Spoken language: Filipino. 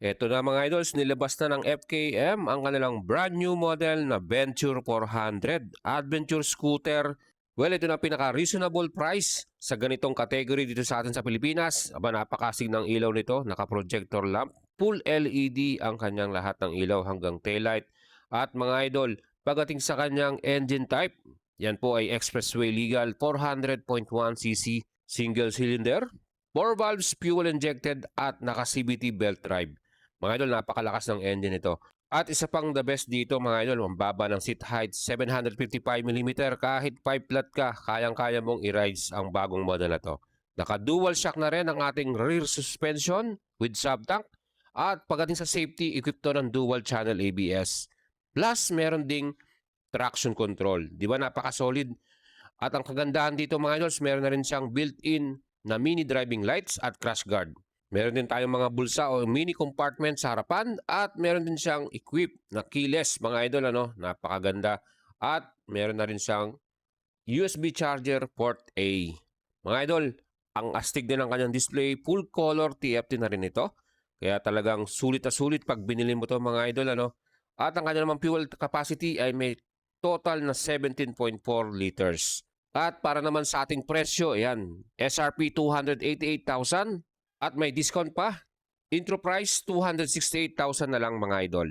Eto na mga idols, nilabas na ng FKM ang kanilang brand new model na Venture 400 Adventure Scooter. Well, ito na pinaka-reasonable price sa ganitong category dito sa atin sa Pilipinas. Aba, napakasig ng ilaw nito, naka-projector lamp, full LED ang kanyang lahat ng ilaw hanggang taillight. At mga idol, pagdating sa kanyang engine type, yan po ay expressway legal 400.1cc single cylinder, 4 valves fuel injected at naka-CVT belt drive. Mga idol, napakalakas ng engine ito. At isa pang the best dito mga idol, ang baba ng seat height, 755mm. Kahit 5 flat ka, kayang-kaya mong i-rides ang bagong model na to. Naka-dual shock na rin ang ating rear suspension with sub-tank. At pagdating sa safety, equipped to ng dual channel ABS. Plus, meron ding traction control. Di ba napaka-solid? At ang kagandahan dito mga idols, meron na rin siyang built-in na mini driving lights at crash guard. Meron din tayong mga bulsa o mini compartment sa harapan at meron din siyang equipped na keyless mga idol, napakaganda. At meron na rin siyang USB charger port A. Mga idol, ang astig din ng kanyang display, full color TFT na rin ito. Kaya talagang sulit na sulit pag binili mo to mga idol. At ang kanyang naman fuel capacity ay may total na 17.4 liters. At para naman sa ating presyo, ayan, SRP 288,000 at may discount pa. Intro price 268,000 na lang mga idol.